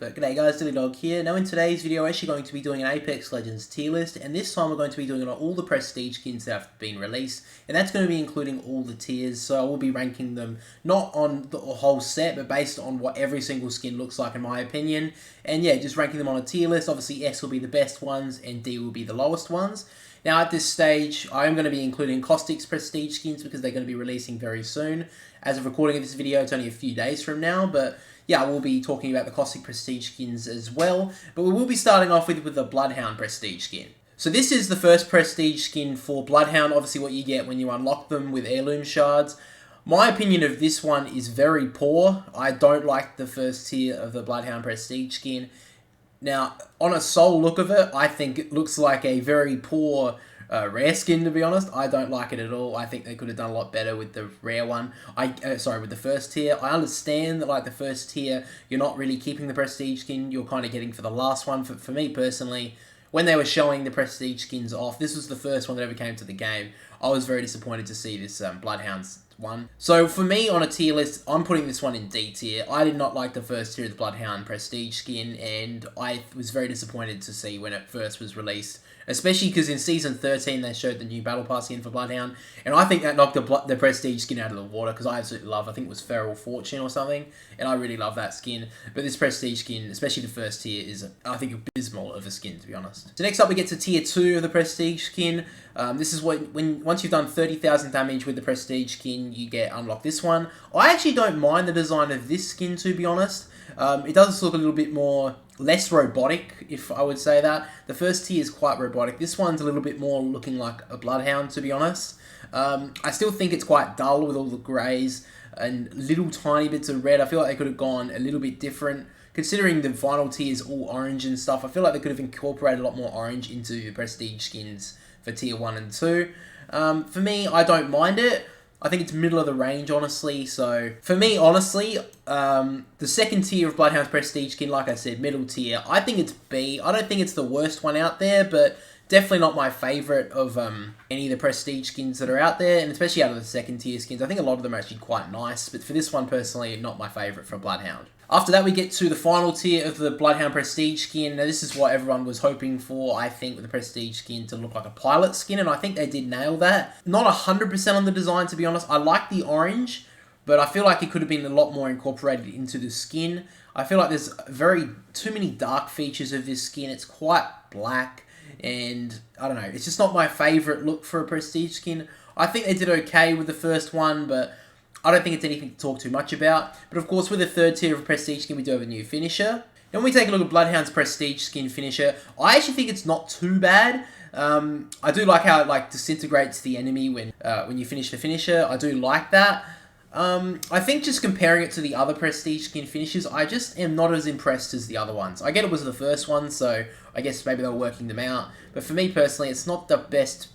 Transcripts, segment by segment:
But g'day guys, DYLIEDOG here. Now in today's video we're actually going to be doing an Apex Legends tier list, and this time we're going to be doing it on all the prestige skins that have been released, and that's going to be including all the tiers, so I will be ranking them not on the whole set, but based on what every single skin looks like in my opinion, and yeah, just ranking them on a tier list. Obviously S will be the best ones, and D will be the lowest ones. Now at this stage, I am going to be including Caustic Prestige Skins because they're going to be releasing very soon. As of recording of this video, it's only a few days from now, but yeah, we'll be talking about the Caustic Prestige Skins as well. But we will be starting off with the Bloodhound Prestige Skin. So this is the first Prestige Skin for Bloodhound, obviously what you get when you unlock them with Heirloom shards. My opinion of this one is very poor. I don't like the first tier of the Bloodhound Prestige Skin. Now, on a sole look of it, I think it looks like a very poor rare skin, to be honest. I don't like it at all. I think they could have done a lot better with the rare one. Sorry, with the first tier. I understand that, like, the first tier, you're not really keeping the prestige skin. You're kind of getting for the last one. For me, personally, when they were showing the prestige skins off, this was the first one that ever came to the game. I was very disappointed to see this Bloodhound's one. So for me, on a tier list, I'm putting this one in D tier. I did not like the first tier of the Bloodhound Prestige Skin, and I was very disappointed to see when it first was released, especially because in Season 13 they showed the new Battle Pass skin for Bloodhound, and I think that knocked the Prestige Skin out of the water, because I absolutely love, I think it was Feral Fortune or something, and I really love that skin. But this Prestige Skin, especially the first tier, is, I think, abysmal of a skin, to be honest. So next up we get to Tier 2 of the Prestige Skin. This is once you've done 30,000 damage with the Prestige Skin, you get unlock this one. I actually don't mind the design of this skin, to be honest. It does look a little bit less robotic, if I would say that. The first tier is quite robotic. This one's a little bit more looking like a Bloodhound, to be honest. I still think it's quite dull with all the greys and little tiny bits of red. I feel like they could have gone a little bit different. Considering the final tier is all orange and stuff, I feel like they could have incorporated a lot more orange into the prestige skins for tier 1 and 2. For me, I don't mind it. I think it's middle of the range, honestly. So, for me, honestly, the second tier of Bloodhound's Prestige Skin, like I said, middle tier, I think it's B. I don't think it's the worst one out there, but definitely not my favourite of any of the Prestige Skins that are out there, and especially out of the second tier skins. I think a lot of them are actually quite nice, but for this one, personally, not my favourite for Bloodhound. After that, we get to the final tier of the Bloodhound Prestige Skin. Now, this is what everyone was hoping for, I think, with the Prestige Skin to look like a pilot skin, and I think they did nail that. Not 100% on the design, to be honest. I like the orange, but I feel like it could have been a lot more incorporated into the skin. I feel like there's too many dark features of this skin. It's quite black, and I don't know. It's just not my favourite look for a Prestige Skin. I think they did okay with the first one, but I don't think it's anything to talk too much about. But of course, with the third tier of Prestige Skin, we do have a new finisher. Now, when we take a look at Bloodhound's Prestige Skin finisher, I actually think it's not too bad. I do like how it disintegrates the enemy when you finish the finisher. I do like that. I think just comparing it to the other Prestige Skin finishes, I just am not as impressed as the other ones. I get it was the first one, so I guess maybe they were working them out. But for me personally, it's not the best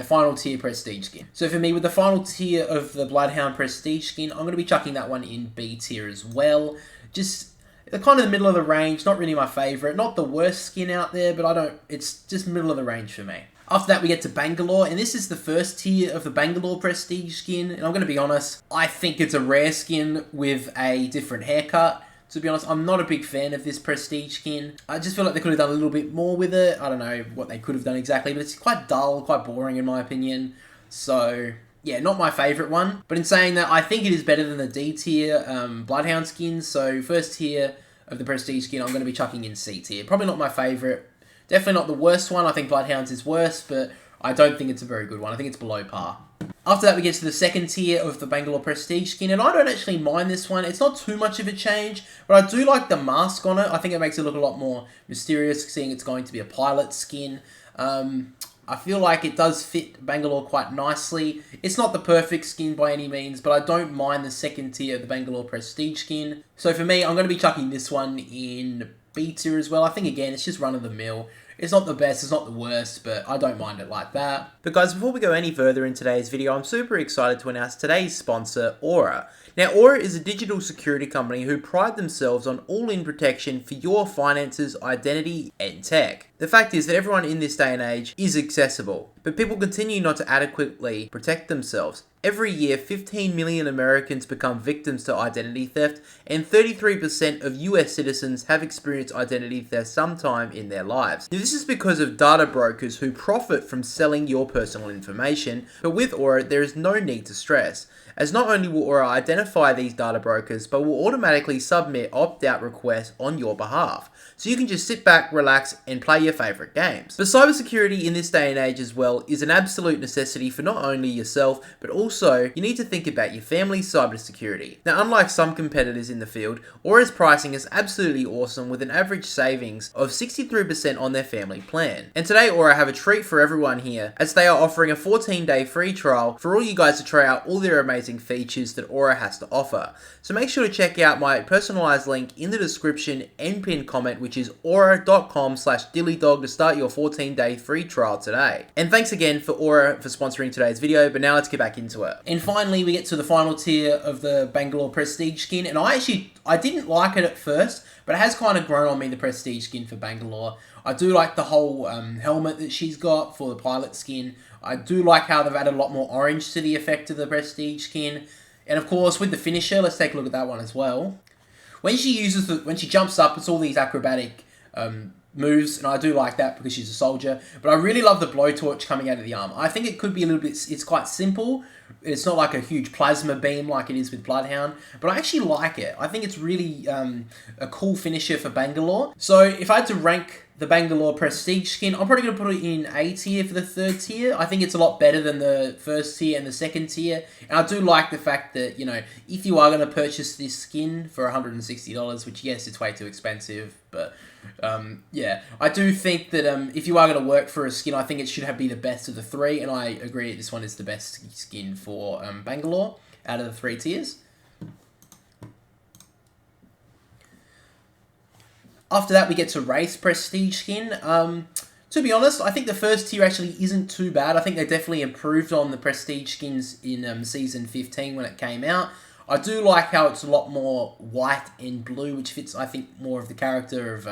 final tier Prestige Skin. So for me, with the final tier of the Bloodhound Prestige Skin, I'm going to be chucking that one in B tier as well. Just kind of the middle of the range, not really my favourite. Not the worst skin out there, but it's just middle of the range for me. After that, we get to Bangalore, and this is the first tier of the Bangalore Prestige Skin, and I'm going to be honest, I think it's a rare skin with a different haircut. To be honest, I'm not a big fan of this Prestige Skin. I just feel like they could have done a little bit more with it. I don't know what they could have done exactly, but it's quite dull, quite boring in my opinion. So, yeah, not my favourite one. But in saying that, I think it is better than the D tier Bloodhound skins, so first tier of the Prestige Skin, I'm going to be chucking in C tier. Probably not my favourite. Definitely not the worst one. I think Bloodhound's is worse, but I don't think it's a very good one. I think it's below par. After that, we get to the second tier of the Bangalore Prestige Skin, and I don't actually mind this one. It's not too much of a change, but I do like the mask on it. I think it makes it look a lot more mysterious, seeing it's going to be a pilot skin. I feel like it does fit Bangalore quite nicely. It's not the perfect skin by any means, but I don't mind the second tier of the Bangalore Prestige Skin. So for me, I'm going to be chucking this one in B tier as well. I think, again, it's just run-of-the-mill. It's not the best, it's not the worst, but I don't mind it like that. But guys, before we go any further in today's video, I'm super excited to announce today's sponsor, Aura. Now, Aura is a digital security company who pride themselves on all-in protection for your finances, identity, and tech. The fact is that everyone in this day and age is accessible, but people continue not to adequately protect themselves. Every year, 15 million Americans become victims to identity theft, and 33% of US citizens have experienced identity theft sometime in their lives. Now, this is because of data brokers who profit from selling your personal information, but with Aura, there is no need to stress, as not only will Aura identify these data brokers, but will automatically submit opt-out requests on your behalf. So you can just sit back, relax, and play your favorite games. But cybersecurity in this day and age as well is an absolute necessity for not only yourself, but also you need to think about your family's cybersecurity. Now, unlike some competitors in the field, Aura's pricing is absolutely awesome with an average savings of 63% on their family plan. And today, Aura have a treat for everyone here, as they are offering a 14-day free trial for all you guys to try out all their amazing features that Aura has to offer. So make sure to check out my personalized link in the description and pinned comment, which is aura.com/DYLIEDOG to start your 14-day free trial today. And thanks again for Aura for sponsoring today's video, but now let's get back into it. And finally, we get to the final tier of the Bangalore Prestige Skin, and I didn't like it at first, but it has kind of grown on me, the Prestige Skin for Bangalore. I do like the whole helmet that she's got for the pilot skin. I do like how they've added a lot more orange to the effect of the Prestige Skin. And of course, with the finisher, let's take a look at that one as well. When she jumps up, it's all these acrobatic moves, and I do like that because she's a soldier. But I really love the blowtorch coming out of the arm. I think it could be a little bit, it's quite simple. It's not like a huge plasma beam like it is with Bloodhound, but I actually like it. I think it's really a cool finisher for Bangalore. So if I had to rank the Bangalore Prestige Skin, I'm probably going to put it in A tier for the third tier. I think it's a lot better than the first tier and the second tier. And I do like the fact that, you know, if you are going to purchase this skin for $160, which yes, it's way too expensive, but yeah, I do think that if you are going to work for a skin, I think it should be the best of the three. And I agree this one is the best skin for Bangalore out of the three tiers. After that, we get to Wraith Prestige Skin. To be honest, I think the first tier actually isn't too bad. I think they definitely improved on the Prestige Skins in Season 15 when it came out. I do like how it's a lot more white and blue, which fits, I think, more of the character of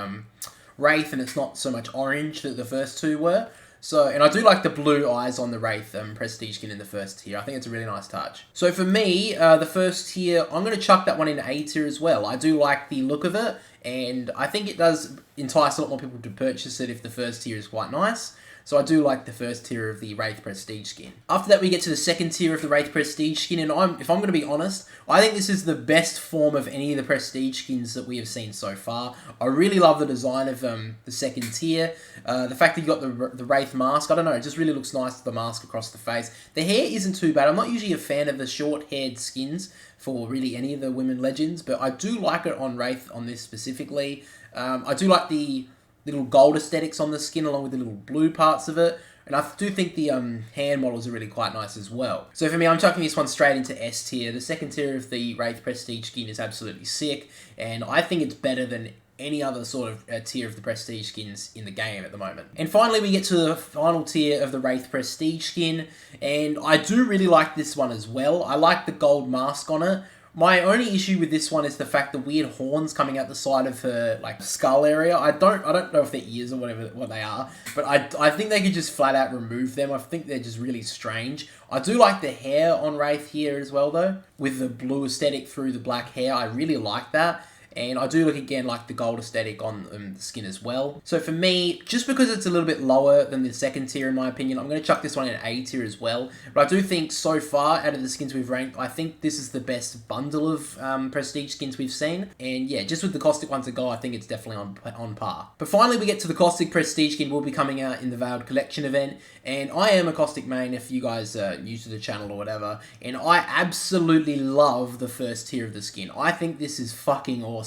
Wraith, and it's not so much orange that the first two were. So, and I do like the blue eyes on the Wraith Prestige Skin in the first tier. I think it's a really nice touch. So for me, the first tier, I'm going to chuck that one in A tier as well. I do like the look of it, and I think it does entice a lot more people to purchase it if the first tier is quite nice. So I do like the first tier of the Wraith Prestige Skin. After that, we get to the second tier of the Wraith Prestige Skin, and if I'm going to be honest, I think this is the best form of any of the Prestige Skins that we have seen so far. I really love the design of the second tier. The fact that you got the Wraith mask, I don't know, it just really looks nice, the mask across the face. The hair isn't too bad. I'm not usually a fan of the short-haired skins for really any of the women legends, but I do like it on Wraith on this specifically. I do like the little gold aesthetics on the skin along with the little blue parts of it. And I do think the hand models are really quite nice as well. So for me, I'm chucking this one straight into S tier. The second tier of the Wraith Prestige Skin is absolutely sick, and I think it's better than any other sort of tier of the Prestige Skins in the game at the moment. And finally, we get to the final tier of the Wraith Prestige Skin, and I do really like this one as well. I like the gold mask on it. My only issue with this one is the fact the weird horns coming out the side of her like skull area. I don't know if they're ears or what they are, but I think they could just flat out remove them. I think they're just really strange. I do like the hair on Wraith here as well though, with the blue aesthetic through the black hair. I really like that. And I do look again like the gold aesthetic on the skin as well. So for me, just because it's a little bit lower than the second tier in my opinion, I'm going to chuck this one in A tier as well. But I do think so far out of the skins we've ranked, I think this is the best bundle of prestige skins we've seen. And yeah, just with the Caustic one to go, I think it's definitely on par. But finally we get to the Caustic Prestige Skin will be coming out in the Veiled Collection event. And I am a Caustic main if you guys are new to the channel or whatever. And I absolutely love the first tier of the skin. I think this is fucking awesome.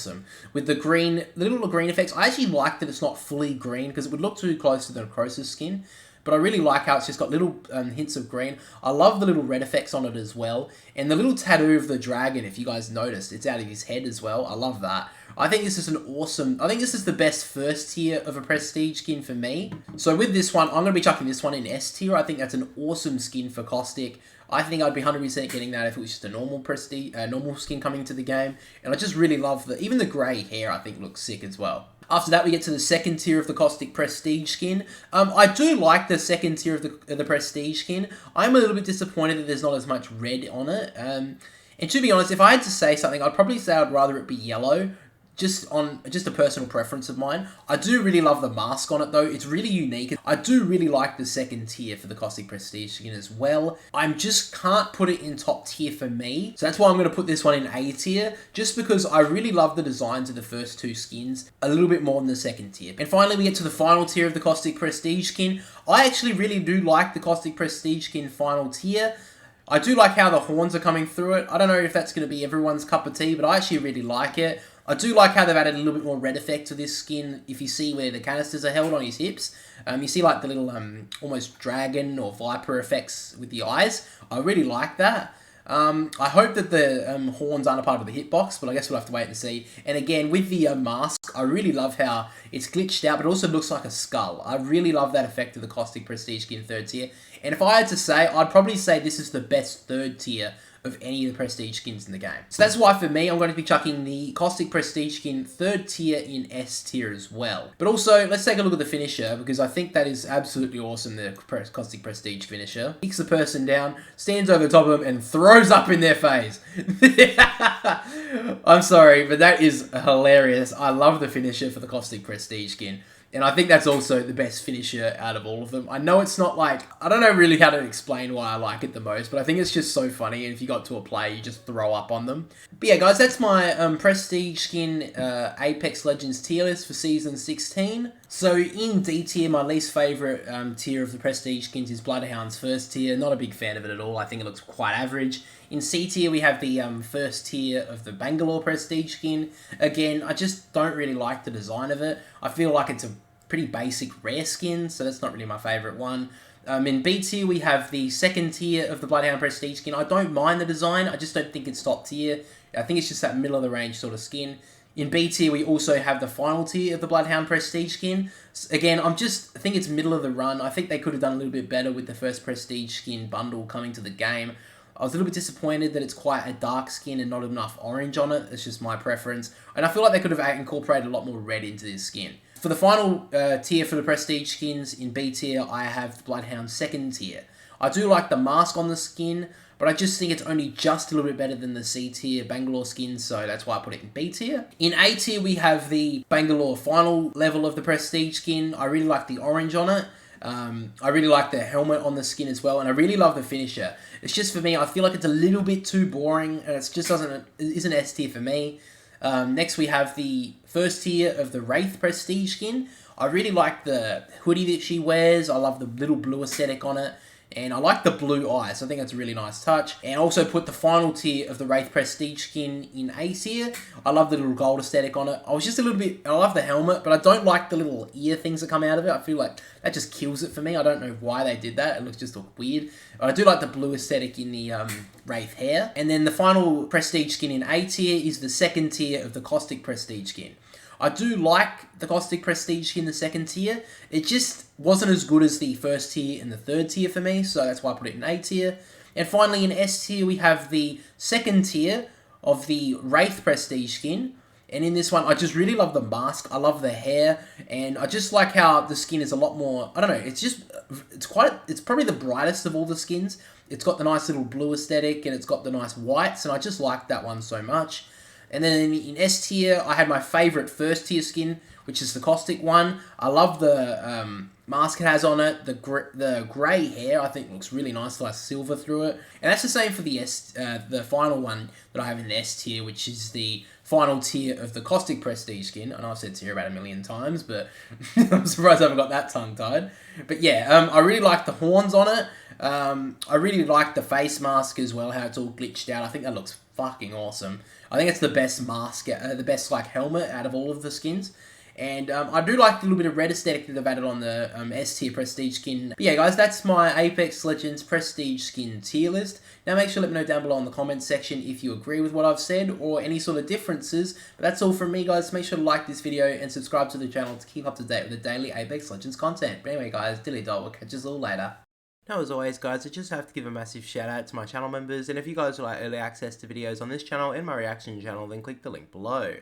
With the green, the little green effects, I actually like that it's not fully green because it would look too close to the Necrosis skin. but I really like how it's just got little hints of green. I love the little red effects on it as well. And the little tattoo of the dragon, if you guys noticed, it's out of his head as well. I love that. I think this is an awesome... I think this is the best first tier of a prestige skin for me. So with this one, I'm going to be chucking this one in S tier. I think that's an awesome skin for Caustic. I think I'd be 100% getting that if it was just a normal prestige, normal skin coming to the game. And I just really love even the grey hair, I think looks sick as well. After that, we get to the second tier of the Caustic Prestige Skin. I do like the second tier of the Prestige Skin. I'm a little bit disappointed that there's not as much red on it. And to be honest, if I had to say something, I'd probably say I'd rather it be yellow. Just a personal preference of mine. I do really love the mask on it though. It's really unique. I do really like the second tier for the Caustic Prestige Skin as well. I just can't put it in top tier for me. So that's why I'm going to put this one in A tier. Just because I really love the designs of the first two skins a little bit more than the second tier. And finally we get to the final tier of the Caustic Prestige Skin. I actually really do like the Caustic Prestige Skin final tier. I do like how the horns are coming through it. I don't know if that's going to be everyone's cup of tea, but I actually really like it. I do like how they've added a little bit more red effect to this skin. If you see where the canisters are held on his hips, you see like the little almost dragon or viper effects with the eyes. I really like that. I hope that the horns aren't a part of the hitbox, but I guess we'll have to wait and see. And again, with the mask, I really love how it's glitched out, but it also looks like a skull. I really love that effect of the Caustic Prestige Skin third tier. And if I had to say, I'd probably say this is the best third tier of any of the prestige skins in the game. So that's why for me, I'm going to be chucking the Caustic Prestige Skin third tier in S tier as well. But also, let's take a look at the finisher, because I think that is absolutely awesome, the Caustic Prestige finisher. Kicks the person down, stands over the top of them, and throws up in their face. I'm sorry, but that is hilarious. I love the finisher for the Caustic Prestige Skin. And I think that's also the best finisher out of all of them. I know it's not like... I don't know really how to explain why I like it the most, but I think it's just so funny, and if you got to a play, you just throw up on them. But yeah, guys, that's my Prestige Skin Apex Legends tier list for Season 16. So in D tier, my least favourite tier of the Prestige Skins is Bloodhound's first tier. Not a big fan of it at all. I think it looks quite average. In C tier, we have the first tier of the Bangalore Prestige Skin. Again, I just don't really like the design of it. I feel like it's a pretty basic rare skin, so that's not really my favourite one. In B tier, we have the second tier of the Bloodhound Prestige Skin. I don't mind the design, I just don't think it's top tier. I think it's just that middle of the range sort of skin. In B tier, we also have the final tier of the Bloodhound Prestige Skin. Again, I think it's middle of the run. I think they could have done a little bit better with the first Prestige Skin bundle coming to the game. I was a little bit disappointed that it's quite a dark skin and not enough orange on it. It's just my preference. And I feel like they could have incorporated a lot more red into this skin. For the final tier for the Prestige Skins, in B tier, I have the Bloodhound second tier. I do like the mask on the skin, but I just think it's only just a little bit better than the C tier Bangalore skin, so that's why I put it in B tier. In A tier, we have the Bangalore final level of the Prestige Skin. I really like the orange on it. I really like the helmet on the skin as well, and I really love the finisher. It's just, for me, I feel like it's a little bit too boring, and it just isn't S tier for me. Next, we have the first tier of the Wraith Prestige Skin. I really like the hoodie that she wears. I love the little blue aesthetic on it. And I like the blue eyes. I think that's a really nice touch. And also put the final tier of the Wraith Prestige Skin in A tier. I love the little gold aesthetic on it. I love the helmet, but I don't like the little ear things that come out of it. I feel like that just kills it for me. I don't know why they did that. It looks just weird. But I do like the blue aesthetic in the Wraith hair. And then the final Prestige Skin in A tier is the second tier of the Caustic Prestige Skin. I do like the Caustic Prestige Skin, the second tier. It just wasn't as good as the first tier and the third tier for me, so that's why I put it in A tier. And finally, in S tier, we have the second tier of the Wraith Prestige Skin. And in this one, I just really love the mask. I love the hair, and I just like how the skin is a lot more, I don't know, it's probably the brightest of all the skins. It's got the nice little blue aesthetic, and it's got the nice whites, and I just like that one so much. And then in S tier, I had my favourite first tier skin, which is the Caustic one. I love the mask it has on it. The grey hair, I think, looks really nice, like silver through it. And that's the same for the final one that I have in the S tier, which is the final tier of the Caustic Prestige Skin. I know I've said tier about 1,000,000 times, but I'm surprised I haven't got that tongue-tied. But yeah, I really like the horns on it. I really like the face mask as well, how it's all glitched out. I think that looks fucking awesome. I think it's the best mask, the best like helmet out of all of the skins. And I do like the little bit of red aesthetic that they've added on the S tier Prestige Skin. But yeah, guys, that's my Apex Legends Prestige Skin tier list. Now make sure to let me know down below in the comments section if you agree with what I've said or any sort of differences. But that's all from me, guys. Make sure to like this video and subscribe to the channel to keep up to date with the daily Apex Legends content. But anyway, guys, dilly dog, we'll catch you all later. Now, as always, guys, I just have to give a massive shout out to my channel members, and if you guys would like early access to videos on this channel and my reaction channel, then click the link below.